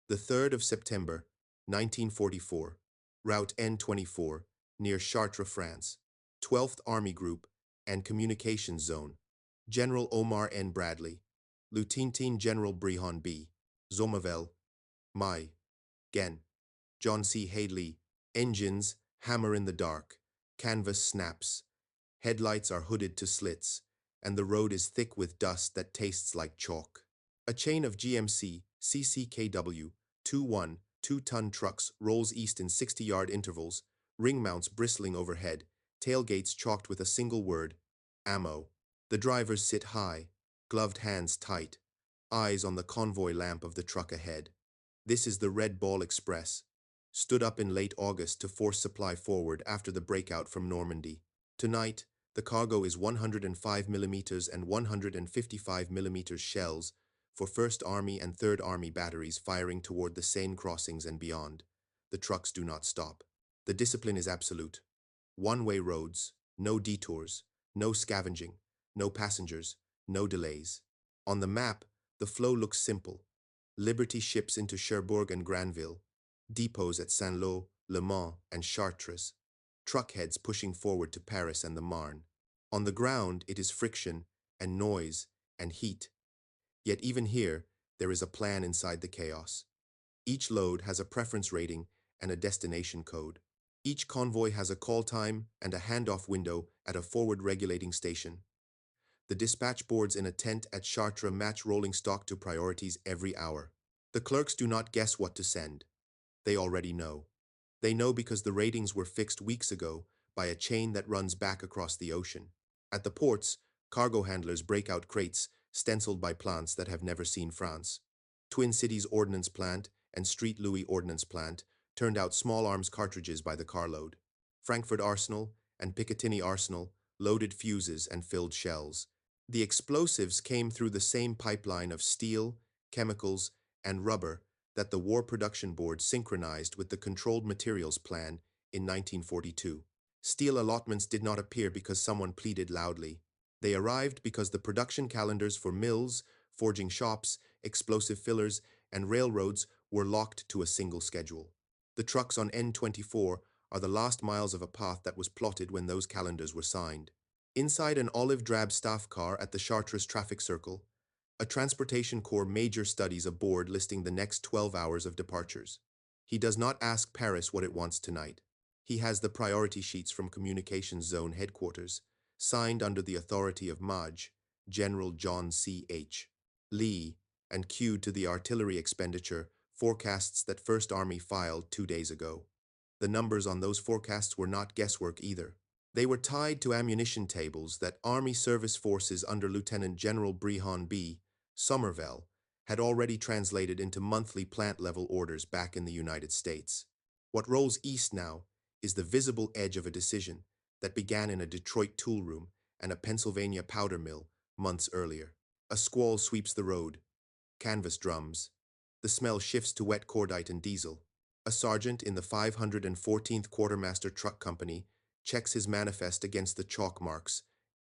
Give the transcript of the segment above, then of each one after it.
The 3rd of September, 1944, Route N24, near Chartres, France, 12th Army Group and Communications Zone, General Omar N. Bradley, Lieutenant General Brehon B. Zomerville, Mai, Gen. John C. Hadley, engines, hammer in the dark, canvas snaps, headlights are hooded to slits, and the road is thick with dust that tastes like chalk. A chain of GMC, CCKW, 2-1, 2-ton trucks rolls east in 60-yard intervals, ring mounts bristling overhead, tailgates chalked with a single word, ammo. The drivers sit high, gloved hands tight, eyes on the convoy lamp of the truck ahead. This is the Red Ball Express, stood up in late August to force supply forward after the breakout from Normandy. Tonight, the cargo is 105mm and 155mm shells for 1st Army and 3rd Army batteries firing toward the Seine crossings and beyond. The trucks do not stop. The discipline is absolute. One-way roads, no detours, no scavenging, no passengers, no delays. On the map, the flow looks simple. Liberty ships into Cherbourg and Granville, depots at Saint-Lô, Le Mans, and Chartres, truckheads pushing forward to Paris and the Marne. On the ground, it is friction and noise and heat. Yet even here, there is a plan inside the chaos. Each load has a preference rating and a destination code. Each convoy has a call time and a handoff window at a forward regulating station. The dispatch boards in a tent at Chartres match rolling stock to priorities every hour. The clerks do not guess what to send. They already know. They know because the ratings were fixed weeks ago by a chain that runs back across the ocean. At the ports, cargo handlers break out crates stenciled by plants that have never seen France. Twin Cities Ordnance Plant and Street Louis Ordnance Plant turned out small arms cartridges by the carload. Frankford Arsenal and Picatinny Arsenal loaded fuses and filled shells. The explosives came through the same pipeline of steel, chemicals, and rubber that the War Production Board synchronized with the Controlled Materials Plan in 1942. Steel allotments did not appear because someone pleaded loudly. They arrived because the production calendars for mills, forging shops, explosive fillers, and railroads were locked to a single schedule. The trucks on N24 are the last miles of a path that was plotted when those calendars were signed. Inside an olive-drab staff car at the Chartres traffic circle, a Transportation Corps major studies a board listing the next 12 hours of departures. He does not ask Paris what it wants tonight. He has the priority sheets from Communications Zone headquarters, signed under the authority of Maj, General John C. H. Lee, and queued to the artillery expenditure forecasts that 1st Army filed 2 days ago. The numbers on those forecasts were not guesswork either. They were tied to ammunition tables that Army Service Forces under Lieutenant General Brehon B. Somerville had already translated into monthly plant-level orders back in the United States. What rolls east now is the visible edge of a decision that began in a Detroit tool room and a Pennsylvania powder mill months earlier. A squall sweeps the road. Canvas drums. The smell shifts to wet cordite and diesel. A sergeant in the 514th Quartermaster Truck Company checks his manifest against the chalk marks.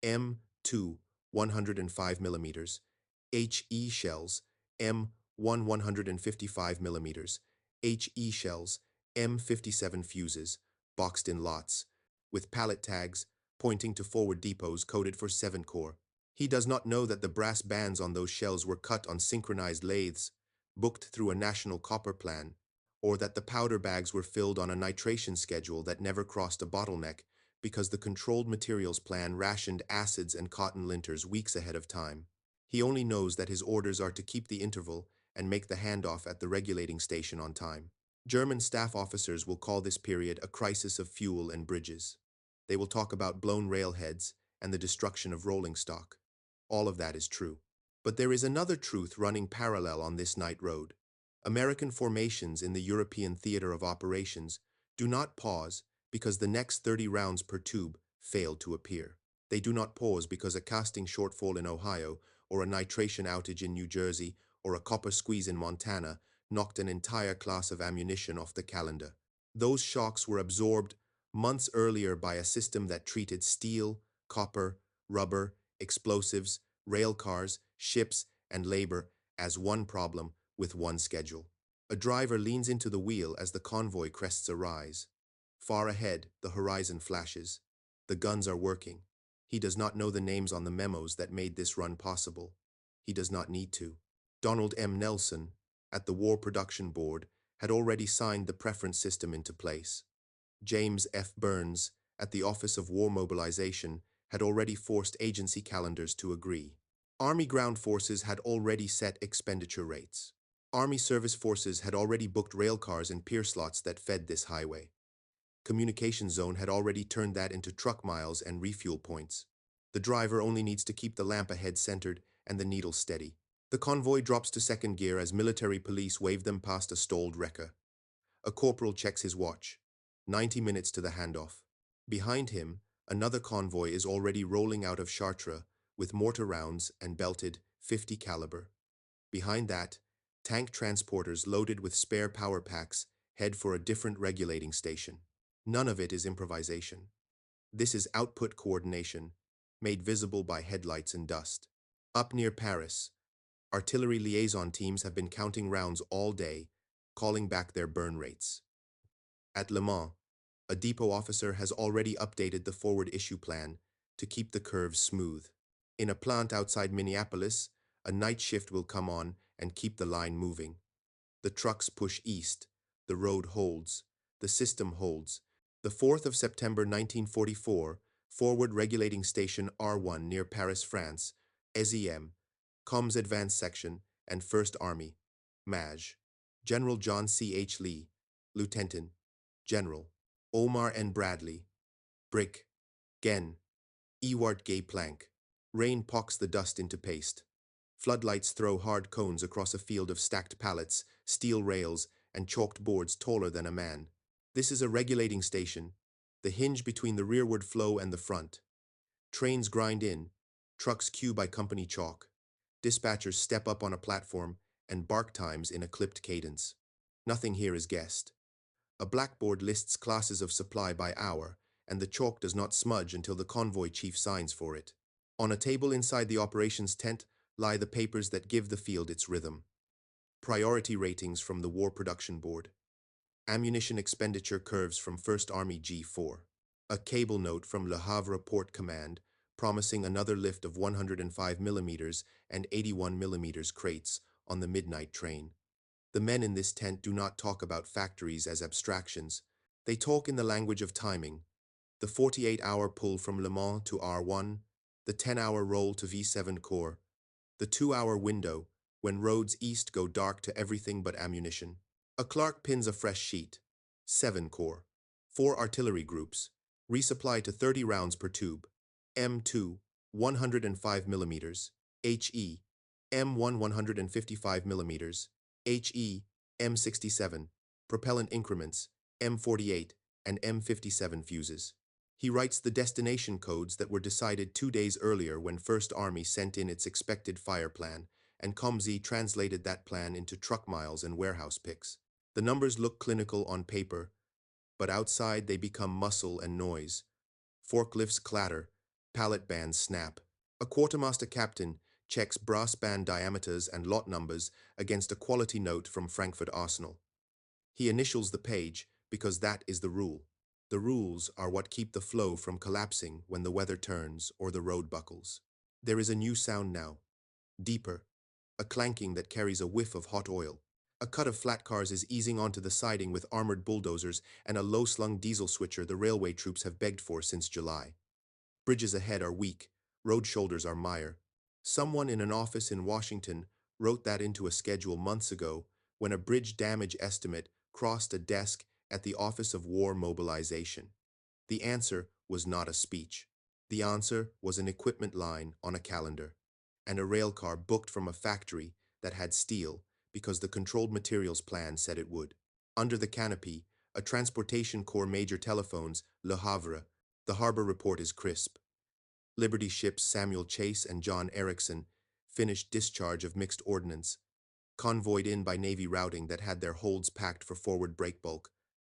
M2, 105mm. HE shells, M1 155mm. HE shells, M57 fuses, boxed in lots, with pallet tags pointing to forward depots coded for VII Corps. He does not know that the brass bands on those shells were cut on synchronized lathes, booked through a national copper plan, or that the powder bags were filled on a nitration schedule that never crossed a bottleneck because the Controlled Materials Plan rationed acids and cotton linters weeks ahead of time. He only knows that his orders are to keep the interval and make the handoff at the regulating station on time. German staff officers will call this period a crisis of fuel and bridges. They will talk about blown railheads and the destruction of rolling stock. All of that is true. But there is another truth running parallel on this night road. American formations in the European theater of operations do not pause because the next 30 rounds per tube fail to appear. They do not pause because a casting shortfall in Ohio, or a nitration outage in New Jersey, or a copper squeeze in Montana knocked an entire class of ammunition off the calendar. Those shocks were absorbed months earlier by a system that treated steel, copper, rubber, explosives, rail cars, ships, and labor as one problem with one schedule. A driver leans into the wheel as the convoy crests a rise. Far ahead, the horizon flashes. The guns are working. He does not know the names on the memos that made this run possible. He does not need to. Donald M. Nelson, at the War Production Board, had already signed the preference system into place. James F. Burns, at the Office of War Mobilization, had already forced agency calendars to agree. Army ground forces had already set expenditure rates. Army service forces had already booked railcars and pier slots that fed this highway. Communication zone had already turned that into truck miles and refuel points. The driver only needs to keep the lamp ahead centered and the needle steady. The convoy drops to second gear as military police wave them past a stalled wrecker. A corporal checks his watch. 90 minutes to the handoff. Behind him, another convoy is already rolling out of Chartres with mortar rounds and belted .50 caliber. Behind that, tank transporters loaded with spare power packs head for a different regulating station. None of it is improvisation. This is output coordination, made visible by headlights and dust. Up near Paris, artillery liaison teams have been counting rounds all day, calling back their burn rates. At Le Mans, a depot officer has already updated the forward issue plan to keep the curves smooth. In a plant outside Minneapolis, a night shift will come on and keep the line moving. The trucks push east, the road holds, the system holds. The 4th of September 1944, Forward Regulating Station R1 near Paris, France, SEM, Comms Advanced Section, and 1st Army, MAJ, General John C. H. Lee, Lieutenant, General, Omar N. Bradley, Brick, Gen, Ewart Gay Plank. Rain pocks the dust into paste. Floodlights throw hard cones across a field of stacked pallets, steel rails, and chalked boards taller than a man. This is a regulating station, the hinge between the rearward flow and the front. Trains grind in, trucks queue by company chalk. Dispatchers step up on a platform and bark times in a clipped cadence. Nothing here is guessed. A blackboard lists classes of supply by hour, and the chalk does not smudge until the convoy chief signs for it. On a table inside the operations tent lie the papers that give the field its rhythm. Priority ratings from the War Production Board. Ammunition expenditure curves from 1st Army G4. A cable note from Le Havre Port Command promising another lift of 105 mm and 81 mm crates on the midnight train. The men in this tent do not talk about factories as abstractions. They talk in the language of timing. The 48-hour pull from Le Mans to R1, the 10-hour roll to VII Corps, the 2-hour window when roads east go dark to everything but ammunition. A clerk pins a fresh sheet. VII Corps. 4 artillery groups. Resupply to 30 rounds per tube. M2, 105 mm. HE, M1 155 mm. HE, M67. Propellant increments, M48 and M57 fuses. He writes the destination codes that were decided 2 days earlier when 1st Army sent in its expected fire plan, and Comsey translated that plan into truck miles and warehouse picks. The numbers look clinical on paper, but outside they become muscle and noise. Forklifts clatter, pallet bands snap. A quartermaster captain checks brass band diameters and lot numbers against a quality note from Frankford Arsenal. He initials the page because that is the rule. The rules are what keep the flow from collapsing when the weather turns or the road buckles. There is a new sound now, deeper, a clanking that carries a whiff of hot oil. A cut of flat cars is easing onto the siding with armored bulldozers and a low-slung diesel switcher the railway troops have begged for since July. Bridges ahead are weak, road shoulders are mire. Someone in an office in Washington wrote that into a schedule months ago when a bridge damage estimate crossed a desk at the Office of War Mobilization. The answer was not a speech. The answer was an equipment line on a calendar, and a railcar booked from a factory that had steel because the controlled materials plan said it would. Under the canopy, a transportation corps major telephones Le Havre. The harbor report is crisp. Liberty ships Samuel Chase and John Erickson finished discharge of mixed ordnance, convoyed in by Navy routing that had their holds packed for forward break bulk.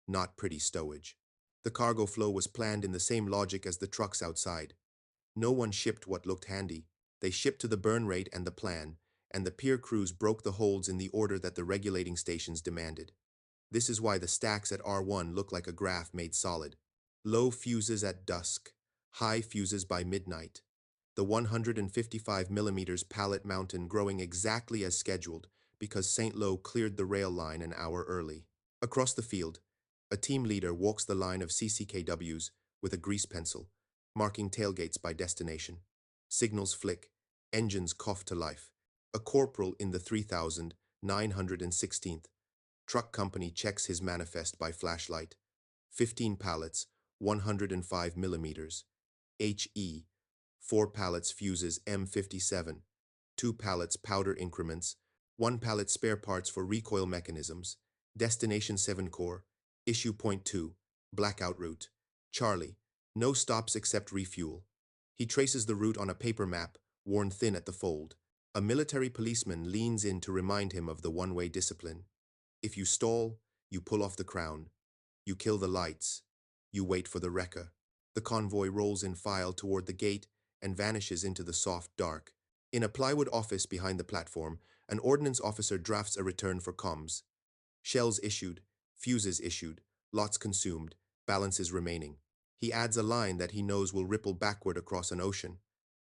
Not pretty stowage. The cargo flow was planned in the same logic as the trucks outside. No one shipped what looked handy. They shipped to the burn rate and the plan, and the pier crews broke the holds in the order that the regulating stations demanded. This is why the stacks at R1 look like a graph made solid. Low fuses at dusk, high fuses by midnight. The 155 millimeters pallet mountain growing exactly as scheduled because St. Lo cleared the rail line an hour early. Across the field, a team leader walks the line of CCKWs with a grease pencil, marking tailgates by destination. Signals flick, engines cough to life. A corporal in the 3,916th truck company checks his manifest by flashlight. 15 pallets, 105 millimeters. HE, 4 pallets fuses M57, 2 pallets powder increments, 1 pallet spare parts for recoil mechanisms. Destination VII Corps, issue point 2, blackout route. Charlie, no stops except refuel. He traces the route on a paper map, worn thin at the fold. A military policeman leans in to remind him of the one-way discipline. If you stall, you pull off the crown. You kill the lights. You wait for the wrecker. The convoy rolls in file toward the gate and vanishes into the soft dark. In a plywood office behind the platform, an ordnance officer drafts a return for comms. Shells issued, fuses issued, lots consumed, balances remaining. He adds a line that he knows will ripple backward across an ocean.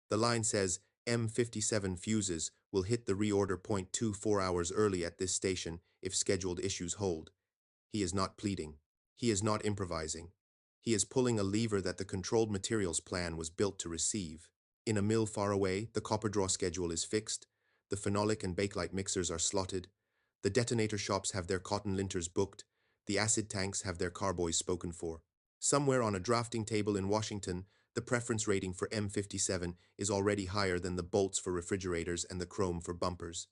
The line says, M57 fuses will hit the reorder point 24 hours early at this station if scheduled issues hold. He is not pleading. He is not improvising. He is pulling a lever that the controlled materials plan was built to receive. In a mill far away, the copper draw schedule is fixed. The phenolic and bakelite mixers are slotted. The detonator shops have their cotton linters booked. The acid tanks have their carboys spoken for. Somewhere on a drafting table in Washington, the preference rating for M57 is already higher than the bolts for refrigerators and the chrome for bumpers.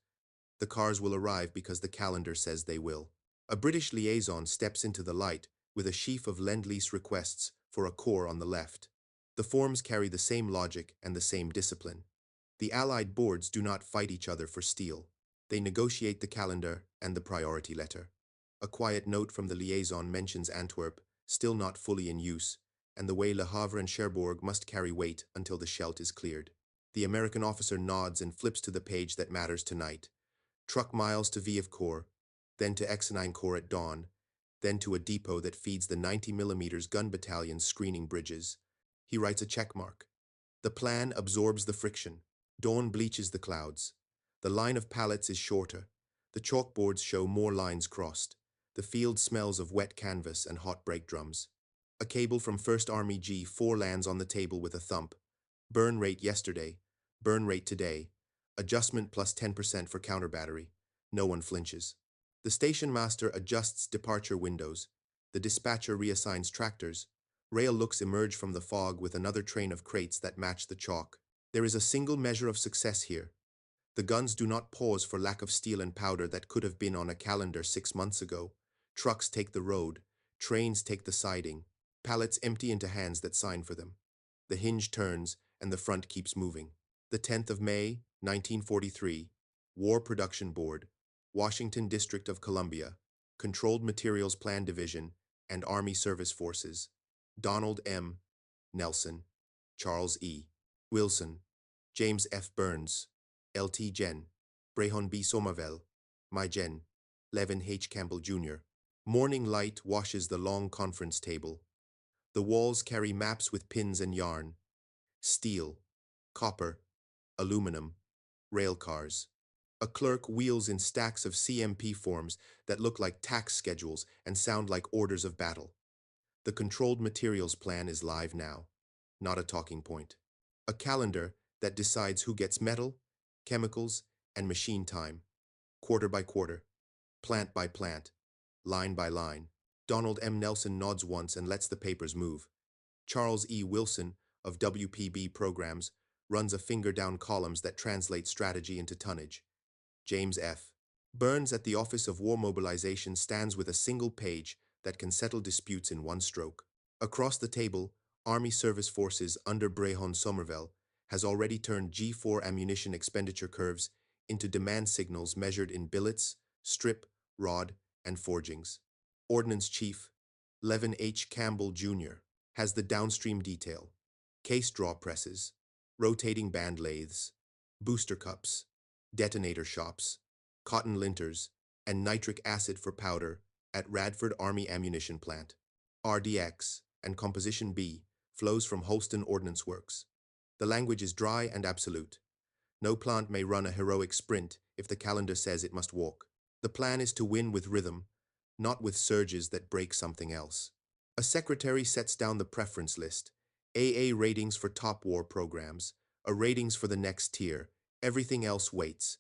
The cars will arrive because the calendar says they will. A British liaison steps into the light with a sheaf of Lend-Lease requests for a corps on the left. The forms carry the same logic and the same discipline. The Allied boards do not fight each other for steel. They negotiate the calendar and the priority letter. A quiet note from the liaison mentions Antwerp, still not fully in use, and the way Le Havre and Cherbourg must carry weight until the Scheldt is cleared. The American officer nods and flips to the page that matters tonight. Truck miles to VII Corps, then to X9 Corps at dawn, then to a depot that feeds the 90 millimeters gun battalion's screening bridges. He writes a check mark. The plan absorbs the friction. Dawn bleaches the clouds. The line of pallets is shorter. The chalkboards show more lines crossed. The field smells of wet canvas and hot brake drums. A cable from 1st Army G4 lands on the table with a thump. Burn rate yesterday. Burn rate today. Adjustment plus 10% for counter battery. No one flinches. The station master adjusts departure windows. The dispatcher reassigns tractors. Rail looks emerge from the fog with another train of crates that match the chalk. There is a single measure of success here. The guns do not pause for lack of steel and powder that could have been on a calendar 6 months ago. Trucks take the road. Trains take the siding. Pallets empty into hands that sign for them. The hinge turns, and the front keeps moving. The 10th of May, 1943, War Production Board, Washington District of Columbia, Controlled Materials Plan Division, and Army Service Forces. Donald M. Nelson, Charles E. Wilson, James F. Burns, L.T. Gen, Brehon B. Somerville, My Gen, Levin H. Campbell, Jr. Morning light washes the long conference table. The walls carry maps with pins and yarn. Steel, copper, aluminum, rail cars. A clerk wheels in stacks of CMP forms that look like tax schedules and sound like orders of battle. The controlled materials plan is live now, not a talking point. A calendar that decides who gets metal, chemicals, and machine time, quarter by quarter, plant by plant, line by line. Donald M. Nelson nods once and lets the papers move. Charles E. Wilson, of WPB programs, runs a finger down columns that translate strategy into tonnage. James F. Burns at the Office of War Mobilization stands with a single page that can settle disputes in one stroke. Across the table, Army Service Forces under Brehon Somerville has already turned G4 ammunition expenditure curves into demand signals measured in billets, strip, rod, and forgings. Ordnance Chief Levin H. Campbell, Jr. has the downstream detail: case draw presses, rotating band lathes, booster cups, detonator shops, cotton linters, and nitric acid for powder at Radford Army Ammunition Plant. RDX and Composition B flows from Holston Ordnance Works. The language is dry and absolute. No plant may run a heroic sprint if the calendar says it must walk. The plan is to win with rhythm, not with surges that break something else. A secretary sets down the preference list. AA ratings for top war programs, A ratings for the next tier, everything else waits.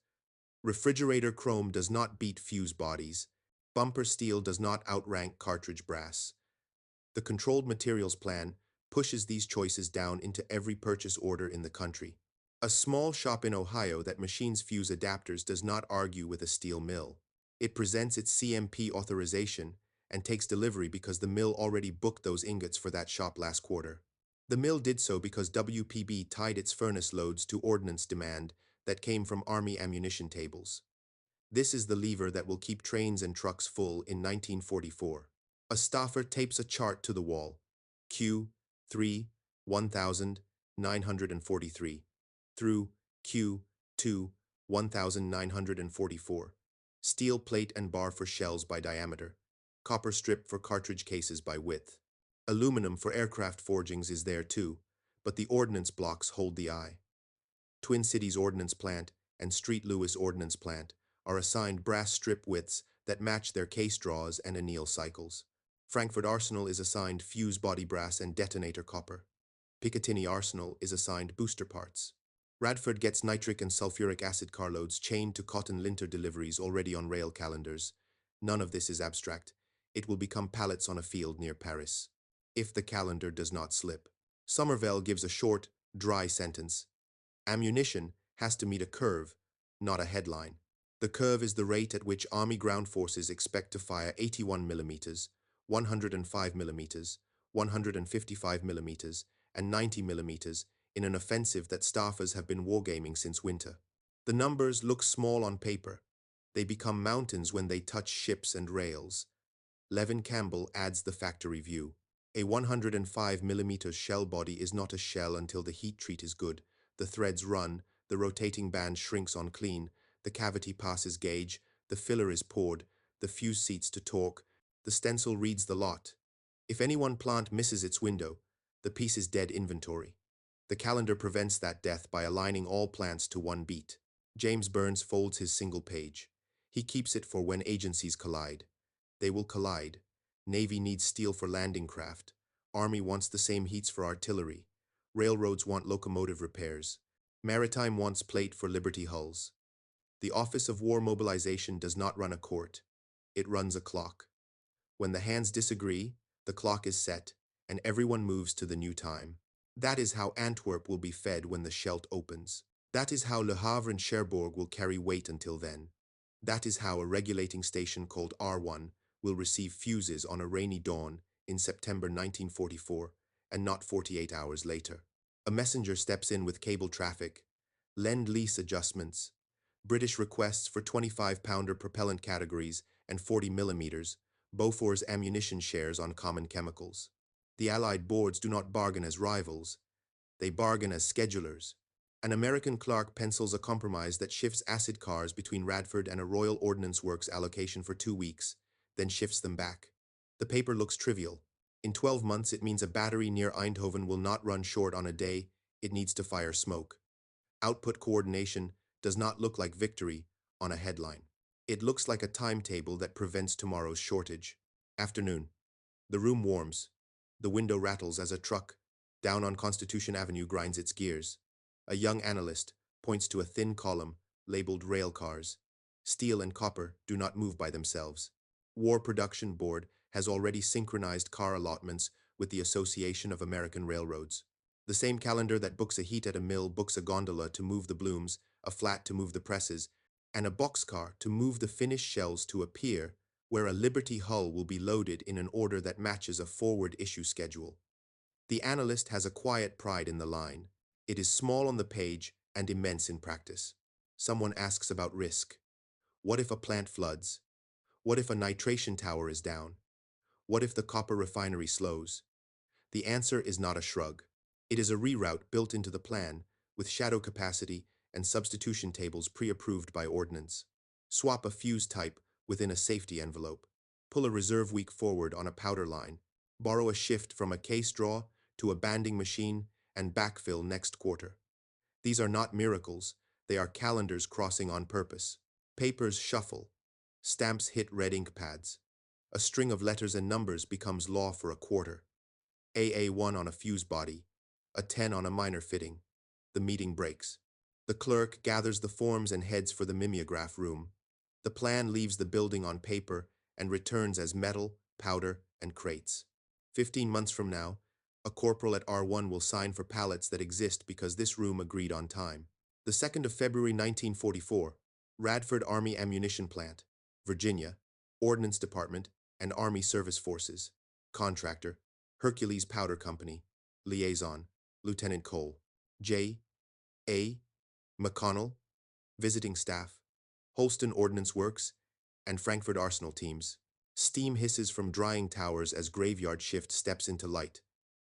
Refrigerator chrome does not beat fuse bodies. Bumper steel does not outrank cartridge brass. The controlled materials plan pushes these choices down into every purchase order in the country. A small shop in Ohio that machines fuse adapters does not argue with a steel mill. It presents its CMP authorization and takes delivery because the mill already booked those ingots for that shop last quarter. The mill did so because WPB tied its furnace loads to ordnance demand that came from Army ammunition tables. This is the lever that will keep trains and trucks full in 1944. A staffer tapes a chart to the wall. Q3 1943 through Q2 1944. Steel plate and bar for shells by diameter. Copper strip for cartridge cases by width. Aluminum for aircraft forgings is there too, but the ordnance blocks hold the eye. Twin Cities Ordnance Plant and Street Lewis Ordnance Plant are assigned brass strip widths that match their case draws and anneal cycles. Frankford Arsenal is assigned fuse body brass and detonator copper. Picatinny Arsenal is assigned booster parts. Radford gets nitric and sulfuric acid carloads chained to cotton linter deliveries already on rail calendars. None of this is abstract. It will become pallets on a field near Paris, if the calendar does not slip. Somervell gives a short, dry sentence. Ammunition has to meet a curve, not a headline. The curve is the rate at which Army ground forces expect to fire 81 mm, 105 mm, 155 mm, and 90 mm in an offensive that staffers have been wargaming since winter. The numbers look small on paper. They become mountains when they touch ships and rails. Levin Campbell adds the factory view. A 105 mm shell body is not a shell until the heat treat is good. The threads run, the rotating band shrinks on clean, the cavity passes gauge, the filler is poured, the fuse seats to torque, the stencil reads the lot. If any one plant misses its window, the piece is dead inventory. The calendar prevents that death by aligning all plants to one beat. James Burns folds his single page. He keeps it for when agencies collide. They will collide. Navy needs steel for landing craft. Army wants the same heats for artillery. Railroads want locomotive repairs. Maritime wants plate for Liberty hulls. The Office of War Mobilization does not run a court. It runs a clock. When the hands disagree, the clock is set, and everyone moves to the new time. That is how Antwerp will be fed when the Scheldt opens. That is how Le Havre and Cherbourg will carry weight until then. That is how a regulating station called R1 will receive fuses on a rainy dawn in September 1944, and not 48 hours later. A messenger steps in with cable traffic, lend-lease adjustments, British requests for 25-pounder propellant categories and 40 millimeters, Bofor's ammunition shares on common chemicals. The Allied boards do not bargain as rivals. They bargain as schedulers. An American clerk pencils a compromise that shifts acid cars between Radford and a Royal Ordnance Works allocation for 2 weeks, then shifts them back. The paper looks trivial. In 12 months, it means a battery near Eindhoven will not run short on a day it needs to fire smoke. Output coordination does not look like victory on a headline. It looks like a timetable that prevents tomorrow's shortage. Afternoon. The room warms. The window rattles as a truck down on Constitution Avenue grinds its gears. A young analyst points to a thin column labeled rail cars. Steel and copper do not move by themselves. War Production Board has already synchronized car allotments with the Association of American Railroads. The same calendar that books a heat at a mill books a gondola to move the blooms, a flat to move the presses, and a boxcar to move the finished shells to a pier where a Liberty hull will be loaded in an order that matches a forward issue schedule. The analyst has a quiet pride in the line. It is small on the page and immense in practice. Someone asks about risk. What if a plant floods? What if a nitration tower is down? What if the copper refinery slows? The answer is not a shrug. It is a reroute built into the plan with shadow capacity and substitution tables pre-approved by ordnance. Swap a fuse type within a safety envelope. Pull a reserve week forward on a powder line. Borrow a shift from a case draw to a banding machine and backfill next quarter. These are not miracles, they are calendars crossing on purpose. Papers shuffle. Stamps hit red ink pads. A string of letters and numbers becomes law for a quarter. AA1 on a fuse body. A 10 on a minor fitting. The meeting breaks. The clerk gathers the forms and heads for the mimeograph room. The plan leaves the building on paper and returns as metal, powder, and crates. 15 months from now, a corporal at R1 will sign for pallets that exist because this room agreed on time. The 2nd of February 1944, Radford Army Ammunition Plant, Virginia, Ordnance Department, and Army Service Forces. Contractor, Hercules Powder Company. Liaison, Lieutenant Cole. J. A. McConnell. Visiting Staff, Holston Ordnance Works, and Frankford Arsenal teams. Steam hisses from drying towers as graveyard shift steps into light.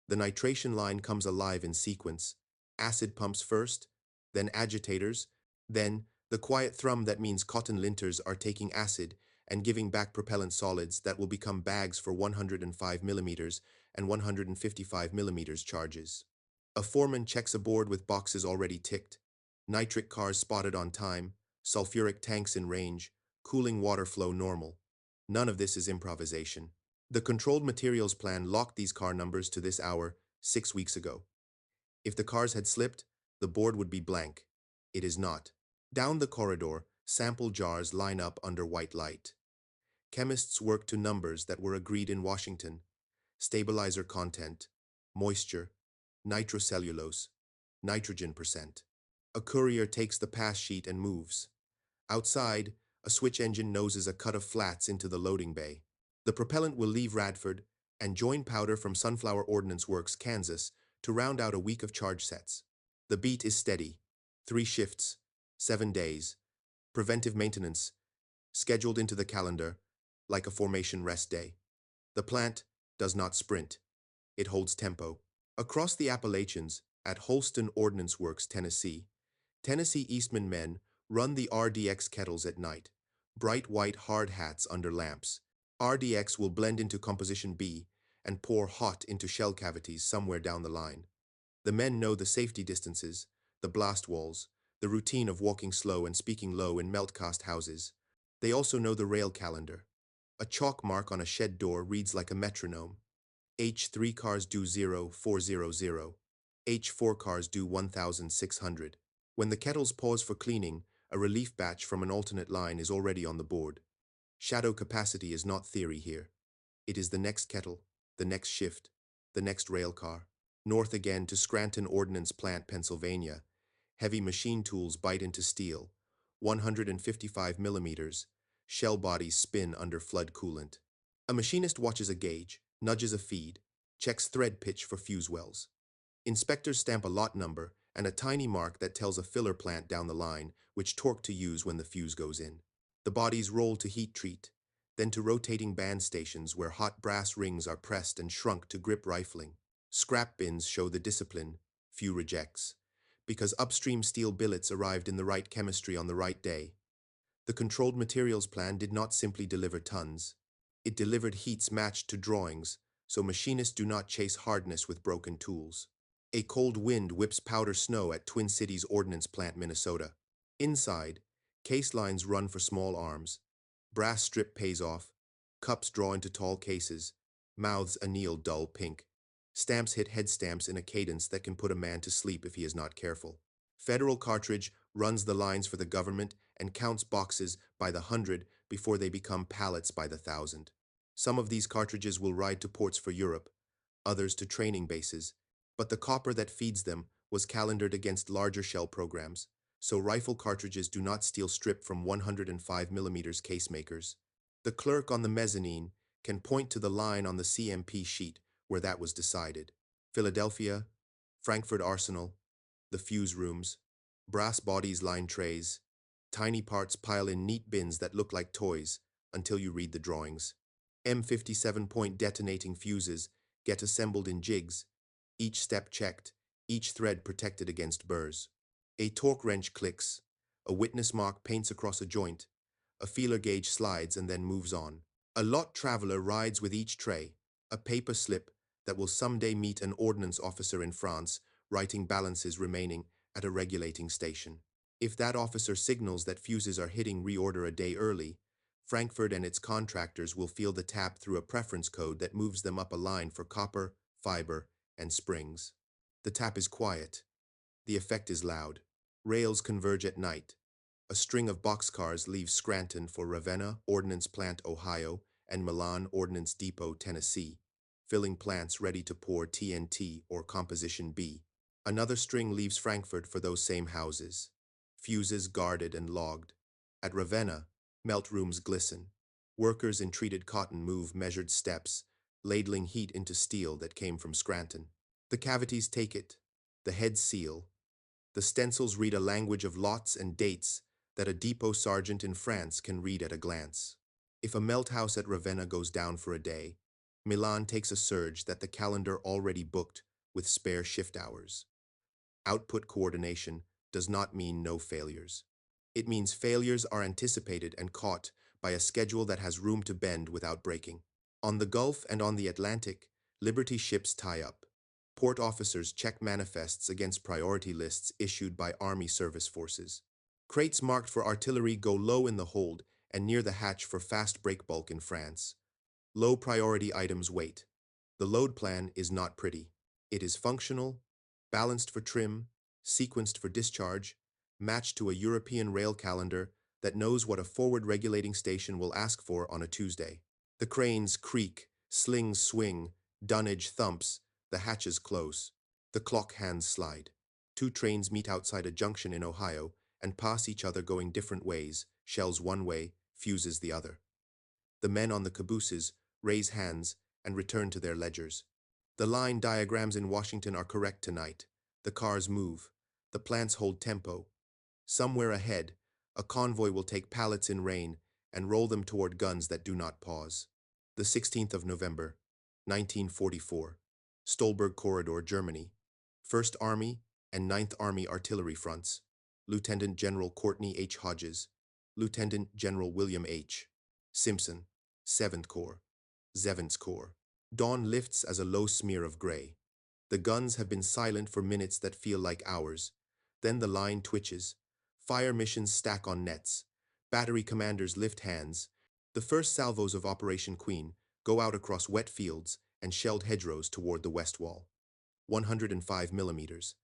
The nitration line comes alive in sequence. Acid pumps first, then agitators, then the quiet thrum that means cotton linters are taking acid and giving back propellant solids that will become bags for 105 millimeters and 155 millimeters charges. A foreman checks a board with boxes already ticked. Nitric cars spotted on time, sulfuric tanks in range, cooling water flow normal. None of this is improvisation. The controlled materials plan locked these car numbers to this hour 6 weeks ago. If the cars had slipped, the board would be blank. It is not. Down the corridor, sample jars line up under white light. Chemists work to numbers that were agreed in Washington. Stabilizer content, moisture, nitrocellulose, nitrogen percent. A courier takes the pass sheet and moves. Outside, a switch engine noses a cut of flats into the loading bay. The propellant will leave Radford and join powder from Sunflower Ordnance Works, Kansas, to round out a week of charge sets. The beat is steady. 3 shifts, 7 days. Preventive maintenance, scheduled into the calendar, like a formation rest day. The plant does not sprint. It holds tempo. Across the Appalachians, at Holston Ordnance Works, Tennessee Eastman men run the RDX kettles at night, bright white hard hats under lamps. RDX will blend into composition B and pour hot into shell cavities somewhere down the line. The men know the safety distances, the blast walls, the routine of walking slow and speaking low in melt-cast houses. They also know the rail calendar. A chalk mark on a shed door reads like a metronome. H3 cars do 0400. H4 cars do 1600. When the kettles pause for cleaning, a relief batch from an alternate line is already on the board. Shadow capacity is not theory here. It is the next kettle, the next shift, the next rail car. North again to Scranton Ordnance Plant, Pennsylvania. Heavy machine tools bite into steel. 155 millimeters. Shell bodies spin under flood coolant. A machinist watches a gauge, nudges a feed, checks thread pitch for fuse wells. Inspectors stamp a lot number and a tiny mark that tells a filler plant down the line which torque to use when the fuse goes in. The bodies roll to heat treat, then to rotating band stations where hot brass rings are pressed and shrunk to grip rifling. Scrap bins show the discipline, few rejects, because upstream steel billets arrived in the right chemistry on the right day. The controlled materials plan did not simply deliver tons. It delivered heats matched to drawings, so machinists do not chase hardness with broken tools. A cold wind whips powder snow at Twin Cities Ordnance Plant, Minnesota. Inside, case lines run for small arms. Brass strip pays off. Cups draw into tall cases. Mouths anneal dull pink. Stamps hit head stamps in a cadence that can put a man to sleep if he is not careful. Federal cartridge runs the lines for the government and counts boxes by the 100 before they become pallets by the 1,000. Some of these cartridges will ride to ports for Europe, others to training bases, but the copper that feeds them was calendared against larger shell programs, so rifle cartridges do not steal strip from 105 millimeters casemakers. The clerk on the mezzanine can point to the line on the CMP sheet where that was decided. Philadelphia, Frankford Arsenal, the fuse rooms, brass bodies line trays, tiny parts pile in neat bins that look like toys until you read the drawings. M57-point detonating fuses get assembled in jigs, each step checked, each thread protected against burrs. A torque wrench clicks, a witness mark paints across a joint, a feeler gauge slides and then moves on. A lot traveler rides with each tray, a paper slip that will someday meet an ordnance officer in France writing balances remaining at a regulating station. If that officer signals that fuses are hitting reorder a day early, Frankfurt and its contractors will feel the tap through a preference code that moves them up a line for copper, fiber, and springs. The tap is quiet. The effect is loud. Rails converge at night. A string of boxcars leaves Scranton for Ravenna Ordnance Plant, Ohio, and Milan Ordnance Depot, Tennessee, filling plants ready to pour TNT or Composition B. Another string leaves Frankfurt for those same houses, fuses guarded and logged. At Ravenna, melt rooms glisten. Workers in treated cotton move measured steps, ladling heat into steel that came from Scranton. The cavities take it, the heads seal. The stencils read a language of lots and dates that a depot sergeant in France can read at a glance. If a melt house at Ravenna goes down for a day, Milan takes a surge that the calendar already booked with spare shift hours. Output coordination does not mean no failures. It means failures are anticipated and caught by a schedule that has room to bend without breaking. On the Gulf and on the Atlantic, Liberty ships tie up. Port officers check manifests against priority lists issued by Army service forces. Crates marked for artillery go low in the hold and near the hatch for fast break bulk in France. Low priority items wait. The load plan is not pretty. It is functional, balanced for trim, sequenced for discharge, matched to a European rail calendar that knows what a forward regulating station will ask for on a Tuesday. The cranes creak, slings swing, dunnage thumps, the hatches close. The clock hands slide. Two trains meet outside a junction in Ohio and pass each other going different ways, shells one way, fuses the other. The men on the cabooses raise hands and return to their ledgers. The line diagrams in Washington are correct tonight. The cars move. The plants hold tempo. Somewhere ahead, a convoy will take pallets in rain and roll them toward guns that do not pause. The 16th of November, 1944. Stolberg Corridor, Germany. 1st Army and 9th Army Artillery Fronts. Lieutenant General Courtney H. Hodges. Lieutenant General William H. Simpson. 7th Corps. VII Corps. Dawn lifts as a low smear of gray. The guns have been silent for minutes that feel like hours. Then the line twitches. Fire missions stack on nets. Battery commanders lift hands. The first salvos of Operation Queen go out across wet fields and shelled hedgerows toward the west wall. 105 millimeters.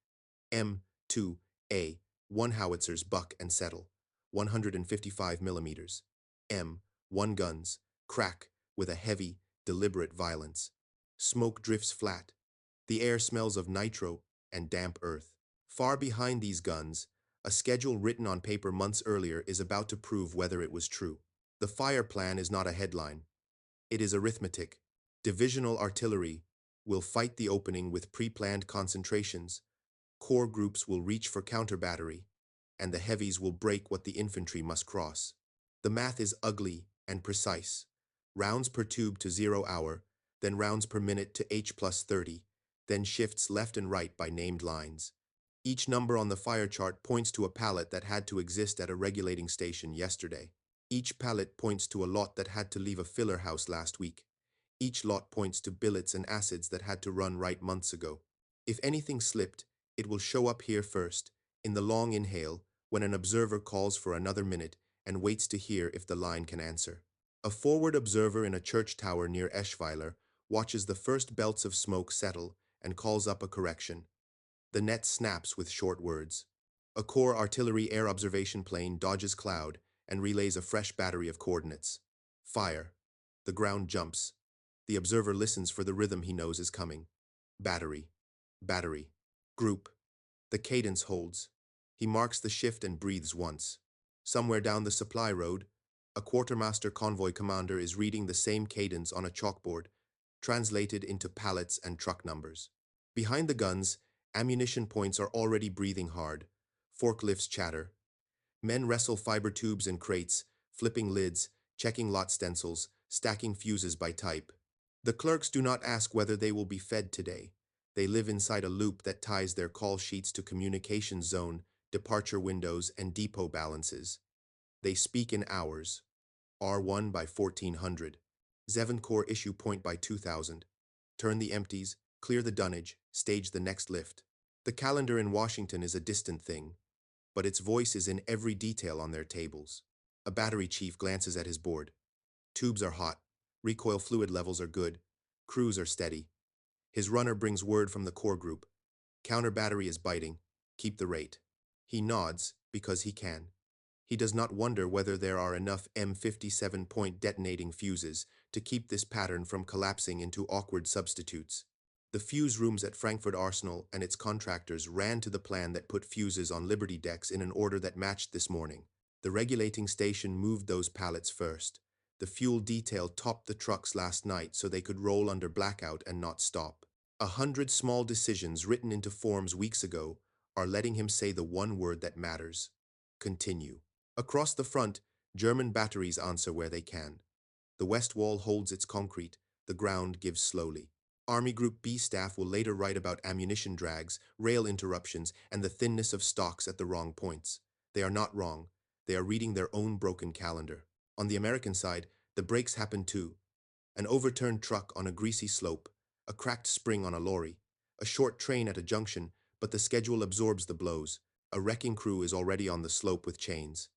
M2A, 1 howitzers buck and settle. 155 millimeters. M1 guns, crack with a heavy, deliberate violence. Smoke drifts flat. The air smells of nitro and damp earth. Far behind these guns, a schedule written on paper months earlier is about to prove whether it was true. The fire plan is not a headline. It is arithmetic. Divisional artillery will fight the opening with pre-planned concentrations. Corps groups will reach for counter-battery, and the heavies will break what the infantry must cross. The math is ugly and precise. Rounds per tube to 0 hour, then rounds per minute to H plus 30, then shifts left and right by named lines. Each number on the fire chart points to a pallet that had to exist at a regulating station yesterday. Each pallet points to a lot that had to leave a filler house last week. Each lot points to billets and acids that had to run right months ago. If anything slipped, it will show up here first, in the long inhale, when an observer calls for another minute and waits to hear if the line can answer. A forward observer in a church tower near Eschweiler watches the first belts of smoke settle and calls up a correction. The net snaps with short words. A Corps artillery air observation plane dodges cloud and relays a fresh battery of coordinates. Fire. The ground jumps. The observer listens for the rhythm he knows is coming. Battery. Battery. Group. The cadence holds. He marks the shift and breathes once. Somewhere down the supply road, a quartermaster convoy commander is reading the same cadence on a chalkboard, translated into pallets and truck numbers. Behind the guns, ammunition points are already breathing hard. Forklifts chatter. Men wrestle fiber tubes and crates, flipping lids, checking lot stencils, stacking fuses by type. The clerks do not ask whether they will be fed today. They live inside a loop that ties their call sheets to communications zone departure windows, and depot balances. They speak in hours. R1 by 1400. VII Corps issue point by 2000. Turn the empties, clear the dunnage, stage the next lift. The calendar in Washington is a distant thing, but its voice is in every detail on their tables. A battery chief glances at his board. Tubes are hot. Recoil fluid levels are good. Crews are steady. His runner brings word from the core group. Counter battery is biting. Keep the rate. He nods because he can. He does not wonder whether there are enough M57-point detonating fuses to keep this pattern from collapsing into awkward substitutes. The fuse rooms at Frankford Arsenal and its contractors ran to the plan that put fuses on Liberty decks in an order that matched this morning. The regulating station moved those pallets first. The fuel detail topped the trucks last night so they could roll under blackout and not stop. 100 small decisions written into forms weeks ago are letting him say the one word that matters: continue. Across the front, German batteries answer where they can. The west wall holds its concrete, the ground gives slowly. Army Group B staff will later write about ammunition drags, rail interruptions, and the thinness of stocks at the wrong points. They are not wrong. They are reading their own broken calendar. On the American side, the breaks happen too. An overturned truck on a greasy slope, a cracked spring on a lorry, a short train at a junction, but the schedule absorbs the blows. A wrecking crew is already on the slope with chains.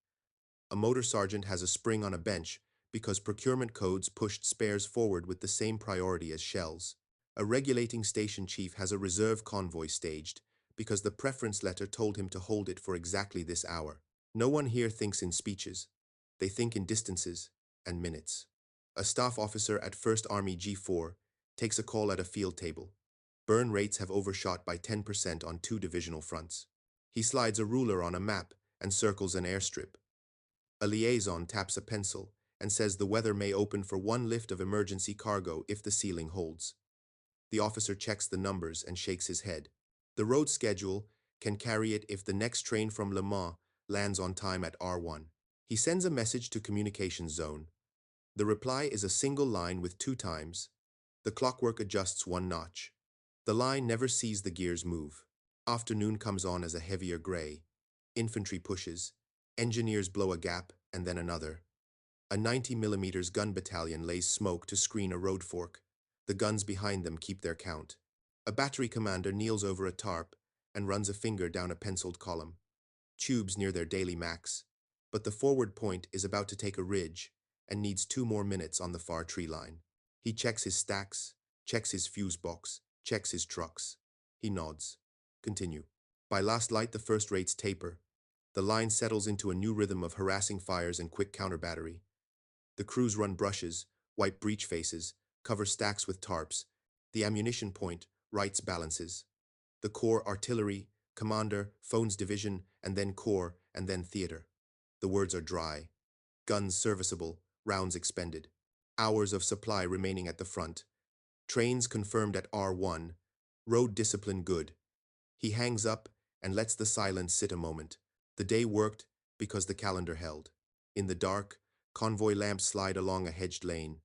A motor sergeant has a spring on a bench because procurement codes pushed spares forward with the same priority as shells. A regulating station chief has a reserve convoy staged because the preference letter told him to hold it for exactly this hour. No one here thinks in speeches. They think in distances and minutes. A staff officer at 1st Army G4 takes a call at a field table. Burn rates have overshot by 10% on 2 divisional fronts. He slides a ruler on a map and circles an airstrip. A liaison taps a pencil and says the weather may open for 1 lift of emergency cargo if the ceiling holds. The officer checks the numbers and shakes his head. The road schedule can carry it if the next train from Le Mans lands on time at R1. He sends a message to communications zone. The reply is a single line with 2 times. The clockwork adjusts 1 notch. The line never sees the gears move. Afternoon comes on as a heavier gray. Infantry pushes. Engineers blow a gap and then another. A 90mm gun battalion lays smoke to screen a road fork. The guns behind them keep their count. A battery commander kneels over a tarp and runs a finger down a penciled column. Tubes near their daily max. But the forward point is about to take a ridge and needs 2 more minutes on the far tree line. He checks his stacks, checks his fuse box, checks his trucks. He nods. Continue. By last light, the first rates taper. The line settles into a new rhythm of harassing fires and quick counter battery. The crews run brushes, wipe breach faces, cover stacks with tarps. The ammunition point writes balances. The corps artillery, commander, phones division, and then corps, and then theater. The words are dry. Guns serviceable, rounds expended. Hours of supply remaining at the front. Trains confirmed at R1. Road discipline good. He hangs up and lets the silence sit a moment. The day worked because the calendar held. In the dark, convoy lamps slide along a hedged lane.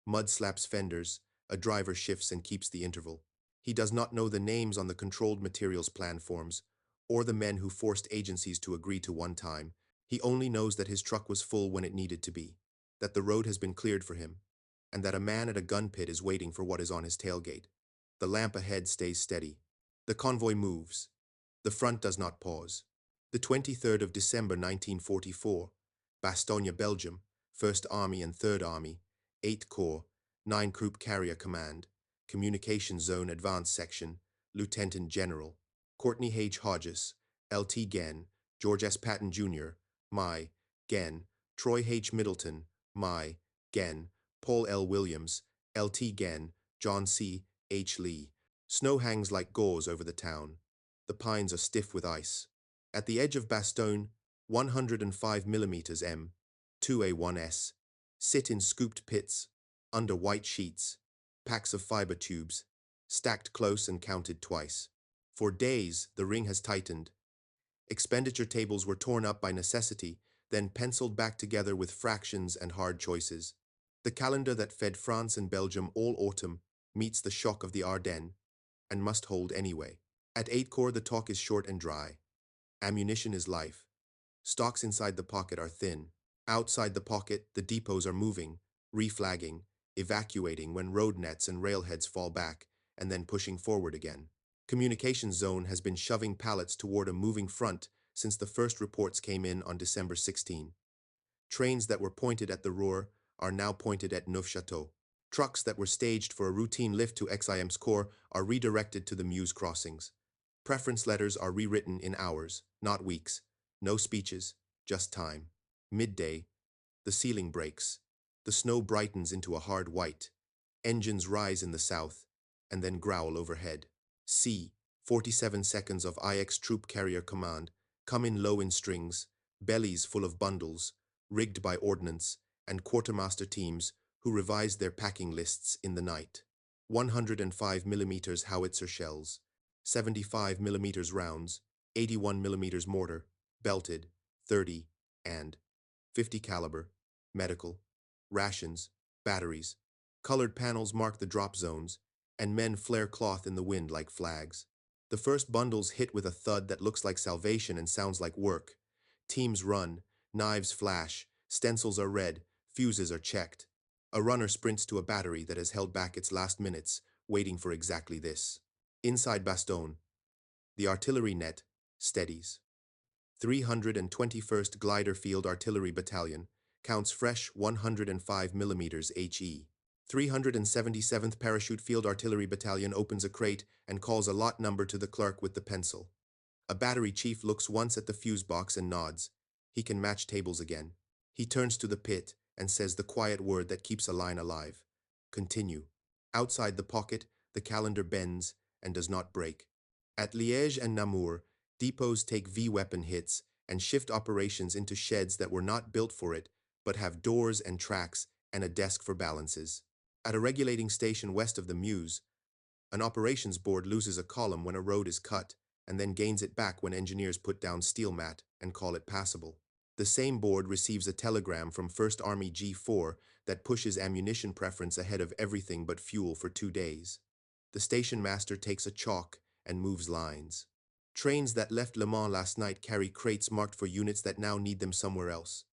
Mud slaps fenders. A driver shifts and keeps the interval. He does not know the names on the controlled materials plan forms, or the men who forced agencies to agree to one time. He only knows that his truck was full when it needed to be, that the road has been cleared for him, and that a man at a gun pit is waiting for what is on his tailgate. The lamp ahead stays steady. The convoy moves. The front does not pause. The 23rd of December 1944, Bastogne, Belgium, 1st Army and 3rd Army, 8th Corps, 9 Group Carrier Command, Communication Zone Advance Section, Lieutenant General, Courtney H. Hodges, L.T. Genn, George S. Patton Jr., My, Genn, Troy H. Middleton, My, Genn, Paul L. Williams, L.T. Genn, John C. H. Lee. Snow hangs like gauze over the town. The pines are stiff with ice. At the edge of Bastogne, 105mm M, 2A1S, sit in scooped pits, under white sheets, packs of fiber tubes, stacked close and counted twice. For days, the ring has tightened. Expenditure tables were torn up by necessity, then penciled back together with fractions and hard choices. The calendar that fed France and Belgium all autumn meets the shock of the Ardennes, and must hold anyway. At 8 Corps, the talk is short and dry. Ammunition is life. Stocks inside the pocket are thin. Outside the pocket, the depots are moving, reflagging, evacuating when road nets and railheads fall back, and then pushing forward again. Communications zone has been shoving pallets toward a moving front since the first reports came in on December 16. Trains that were pointed at the Ruhr are now pointed at Neufchâteau. Trucks that were staged for a routine lift to VII Corps are redirected to the Meuse crossings. Preference letters are rewritten in hours, not weeks. No speeches, just time. Midday, the ceiling breaks. The snow brightens into a hard white. Engines rise in the south, and then growl overhead. C. 47 seconds of IX troop carrier command come in low in strings, bellies full of bundles, rigged by ordnance, and quartermaster teams who revised their packing lists in the night. 105 mm howitzer shells, 75 mm rounds, 81 mm mortar, belted, 30, and 50 caliber, medical, rations, batteries. Colored panels mark the drop zones, and men flare cloth in the wind like flags. The first bundles hit with a thud that looks like salvation and sounds like work. Teams run, knives flash, stencils are read, fuses are checked. A runner sprints to a battery that has held back its last minutes, waiting for exactly this. Inside Bastogne, the artillery net steadies. 321st Glider Field Artillery Battalion counts fresh 105 mm HE. 377th Parachute Field Artillery Battalion opens a crate and calls a lot number to the clerk with the pencil. A battery chief looks once at the fuse box and nods. He can match tables again. He turns to the pit and says the quiet word that keeps a line alive. Continue. Outside the pocket, the calendar bends and does not break. At Liège and Namur, depots take V-weapon hits and shift operations into sheds that were not built for it, but have doors and tracks and a desk for balances. At a regulating station west of the Meuse, an operations board loses a column when a road is cut, and then gains it back when engineers put down steel mat and call it passable. The same board receives a telegram from 1st Army G4 that pushes ammunition preference ahead of everything but fuel for 2 days. The station master takes a chalk and moves lines. Trains that left Le Mans last night carry crates marked for units that now need them somewhere else.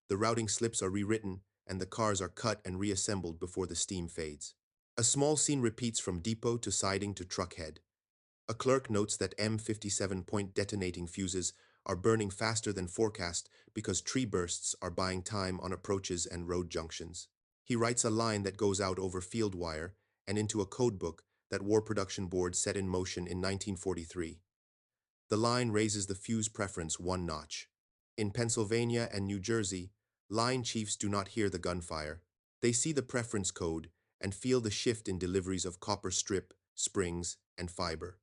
The routing slips are rewritten, and the cars are cut and reassembled before the steam fades. A small scene repeats from depot to siding to truck head. A clerk notes that M57-point detonating fuses are burning faster than forecast because tree bursts are buying time on approaches and road junctions. He writes a line that goes out over field wire and into a codebook that War Production Board set in motion in 1943. The line raises the fuse preference 1 notch. In Pennsylvania and New Jersey, line chiefs do not hear the gunfire. They see the preference code and feel the shift in deliveries of copper strip, springs, and fiber.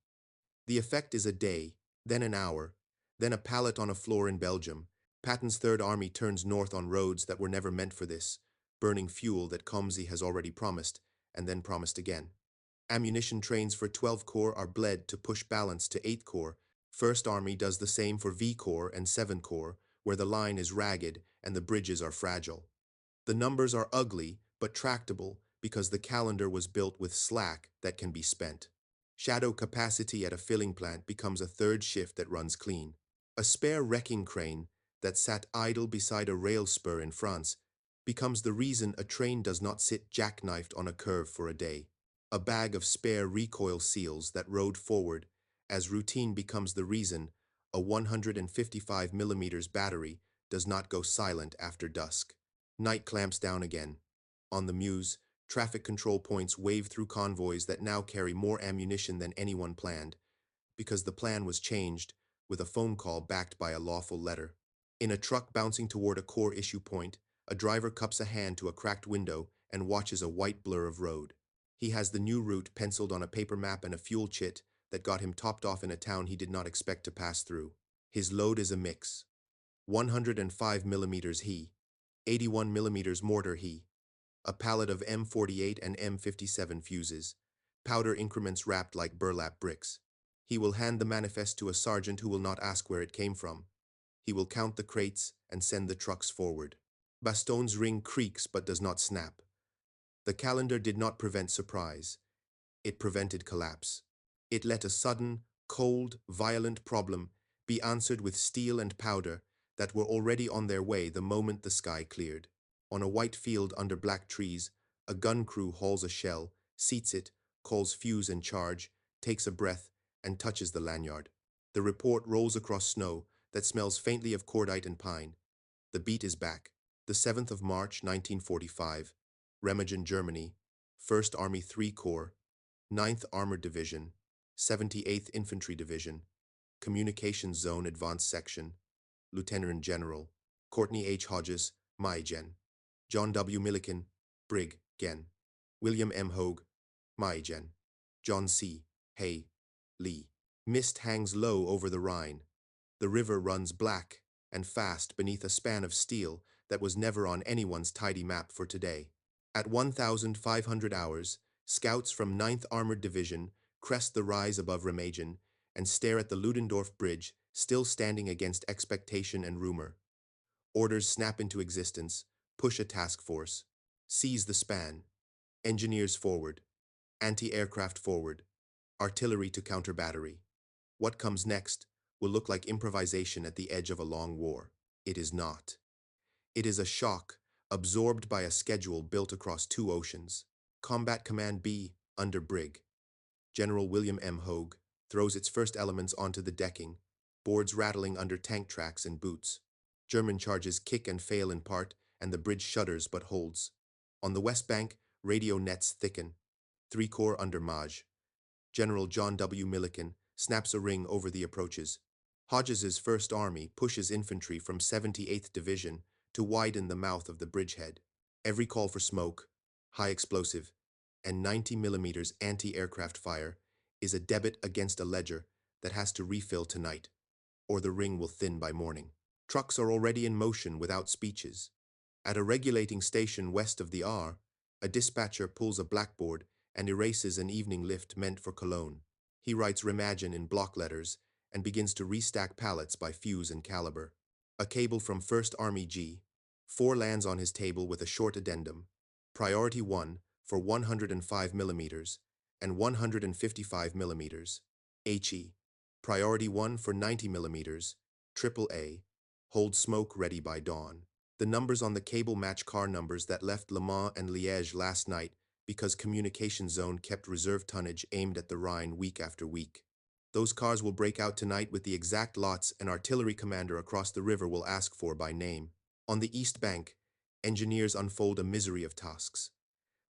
The effect is a day, then an hour, then a pallet on a floor in Belgium. Patton's Third Army turns north on roads that were never meant for this, burning fuel that Comsey has already promised, and then promised again. Ammunition trains for 12 Corps are bled to push balance to 8 Corps. First Army does the same for V Corps and 7 Corps, where the line is ragged and the bridges are fragile. The numbers are ugly, but tractable, because the calendar was built with slack that can be spent. Shadow capacity at a filling plant becomes a third shift that runs clean. A spare wrecking crane that sat idle beside a rail spur in France becomes the reason a train does not sit jackknifed on a curve for a day. A bag of spare recoil seals that rode forward, as routine becomes the reason a 155 mm battery does not go silent after dusk. Night clamps down again. On the Meuse, traffic control points wave through convoys that now carry more ammunition than anyone planned, because the plan was changed with a phone call backed by a lawful letter. In a truck bouncing toward a Corps issue point, a driver cups a hand to a cracked window and watches a white blur of road. He has the new route penciled on a paper map and a fuel chit that got him topped off in a town he did not expect to pass through. His load is a mix. 105 mm He, 81 mm mortar He, a pallet of M48 and M57 fuses, powder increments wrapped like burlap bricks. He will hand the manifest to a sergeant who will not ask where it came from. He will count the crates and send the trucks forward. Bastogne's ring creaks but does not snap. The calendar did not prevent surprise. It prevented collapse. It let a sudden, cold, violent problem be answered with steel and powder that were already on their way the moment the sky cleared. On a white field under black trees, a gun crew hauls a shell, seats it, calls fuse and charge, takes a breath, and touches the lanyard. The report rolls across snow that smells faintly of cordite and pine. The beat is back. The 7th of March, 1945, Remagen, Germany, 1st Army III Corps, 9th Armored Division, 78th Infantry Division, Communications Zone Advanced Section, Lieutenant General, Courtney H. Hodges, Remagen, John W. Milliken, Brig. Gen. William M. Hogue, Remagen, John C. Hay, Lee. Mist hangs low over the Rhine. The river runs black and fast beneath a span of steel that was never on anyone's tidy map for today. At 1,500 hours, scouts from 9th Armored Division crest the rise above Remagen and stare at the Ludendorff Bridge still standing against expectation and rumor. Orders snap into existence, push a task force, seize the span, engineers forward, anti-aircraft forward, artillery to counter battery. What comes next will look like improvisation at the edge of a long war. It is not. It is a shock absorbed by a schedule built across 2 oceans. Combat Command B, under Brig. General William M. Hogue, throws its first elements onto the decking, boards rattling under tank tracks and boots. German charges kick and fail in part, and the bridge shudders but holds. On the west bank, radio nets thicken. 3 Corps under Maj. General John W. Milliken snaps a ring over the approaches. Hodges's First Army pushes infantry from 78th Division to widen the mouth of the bridgehead. Every call for smoke, high explosive, and 90mm anti-aircraft fire is a debit against a ledger that has to refill tonight, or the ring will thin by morning. Trucks are already in motion without speeches. At a regulating station west of the R, a dispatcher pulls a blackboard and erases an evening lift meant for Cologne. He writes Remagen in block letters and begins to restack pallets by fuse and caliber. A cable from 1st Army G. 4 lands on his table with a short addendum. Priority 1 for 105mm and 155mm. HE. Priority 1 for 90mm. AAA. Hold smoke ready by dawn. The numbers on the cable match car numbers that left Le Mans and Liège last night because Communication Zone kept reserve tonnage aimed at the Rhine week after week. Those cars will break out tonight with the exact lots an artillery commander across the river will ask for by name. On the east bank, engineers unfold a misery of tasks.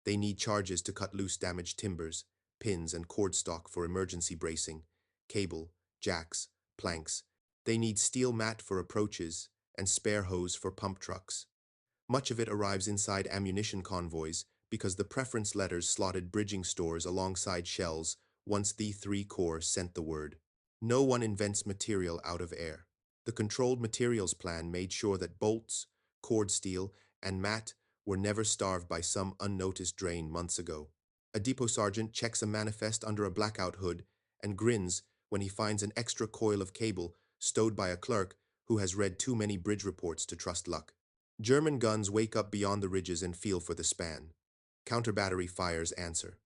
They need charges to cut loose damaged timbers, pins and cord stock for emergency bracing, cable, jacks, planks. They need steel mat for approaches and spare hose for pump trucks. Much of it arrives inside ammunition convoys because the preference letters slotted bridging stores alongside shells once the 3 Corps sent the word. No one invents material out of air. The controlled materials plan made sure that bolts, cord steel, and mat were never starved by some unnoticed drain months ago. A depot sergeant checks a manifest under a blackout hood and grins when he finds an extra coil of cable stowed by a clerk who has read too many bridge reports to trust luck. German guns wake up beyond the ridges and feel for the span. Counter-battery fires answer.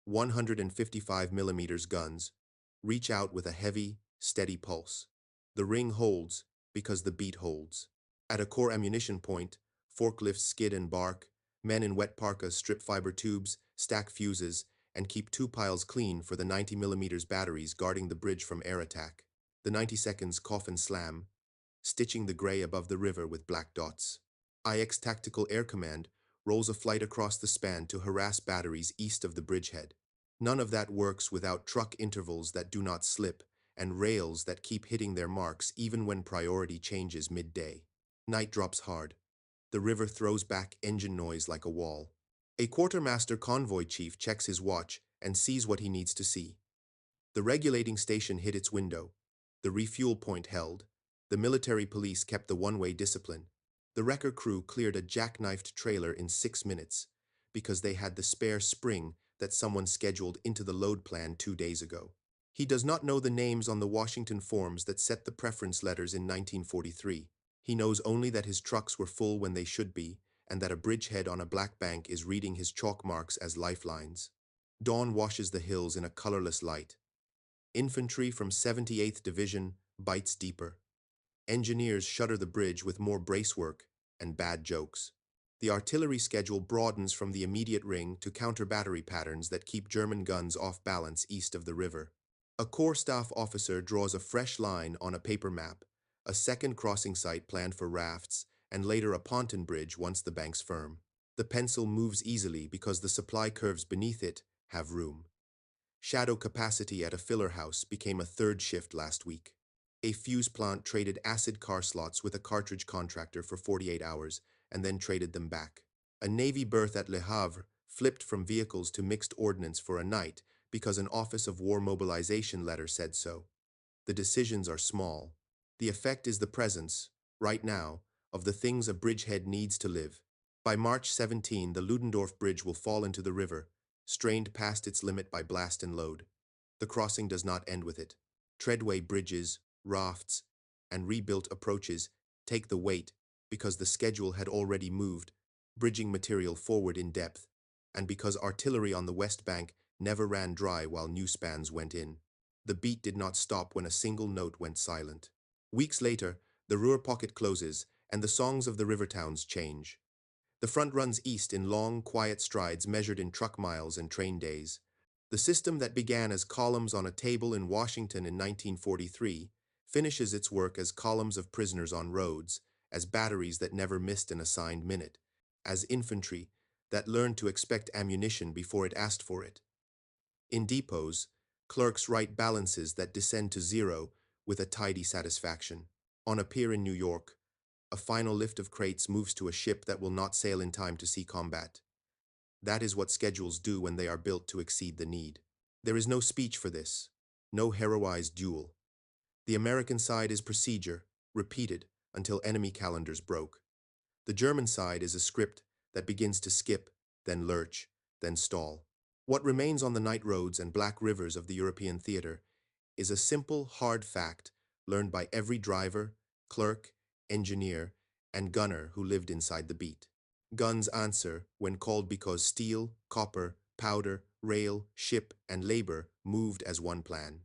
155mm guns reach out with a heavy, steady pulse. The ring holds because the beat holds. At a core ammunition point, forklifts skid and bark, men in wet parkas strip fiber tubes, stack fuses, and keep 2 piles clean for the 90mm batteries guarding the bridge from air attack. The 90 seconds cough and slam, stitching the gray above the river with black dots. IX Tactical Air Command rolls a flight across the span to harass batteries east of the bridgehead. None of that works without truck intervals that do not slip and rails that keep hitting their marks even when priority changes midday. Night drops hard. The river throws back engine noise like a wall. A quartermaster convoy chief checks his watch and sees what he needs to see. The regulating station hit its window. The refuel point held. The military police kept the one-way discipline. The wrecker crew cleared a jackknifed trailer in 6 minutes because they had the spare spring that someone scheduled into the load plan 2 days ago. He does not know the names on the Washington forms that set the preference letters in 1943. He knows only that his trucks were full when they should be, and that a bridgehead on a black bank is reading his chalk marks as lifelines. Dawn washes the hills in a colorless light. Infantry from 78th Division bites deeper. Engineers shutter the bridge with more bracework and bad jokes. The artillery schedule broadens from the immediate ring to counter battery patterns that keep German guns off balance east of the river. A Corps staff officer draws a fresh line on a paper map, a second crossing site planned for rafts, and later a ponton bridge once the bank's firm. The pencil moves easily because the supply curves beneath it have room. Shadow capacity at a filler house became a third shift last week. A fuse plant traded acid car slots with a cartridge contractor for 48 hours and then traded them back. A Navy berth at Le Havre flipped from vehicles to mixed ordnance for a night because an Office of War Mobilization letter said so. The decisions are small. The effect is the presence, right now, of the things a bridgehead needs to live. By March 17, the Ludendorff Bridge will fall into the river, strained past its limit by blast and load. The crossing does not end with it. Treadway bridges, rafts, and rebuilt approaches take the weight because the schedule had already moved, bridging material forward in depth, and because artillery on the west bank never ran dry while new spans went in. The beat did not stop when a single note went silent. Weeks later, the Ruhr pocket closes, and the songs of the river towns change. The front runs east in long, quiet strides measured in truck miles and train days. The system that began as columns on a table in Washington in 1943 finishes its work as columns of prisoners on roads, as batteries that never missed an assigned minute, as infantry that learned to expect ammunition before it asked for it. In depots, clerks write balances that descend to zero with a tidy satisfaction. On a pier in New York, a final lift of crates moves to a ship that will not sail in time to see combat. That is what schedules do when they are built to exceed the need. There is no speech for this, no heroized duel. The American side is procedure, repeated until enemy calendars broke. The German side is a script that begins to skip, then lurch, then stall. What remains on the night roads and black rivers of the European theater is a simple, hard fact learned by every driver, clerk, engineer, and gunner who lived inside the beat. Guns answer when called because steel, copper, powder, rail, ship, and labor moved as one plan.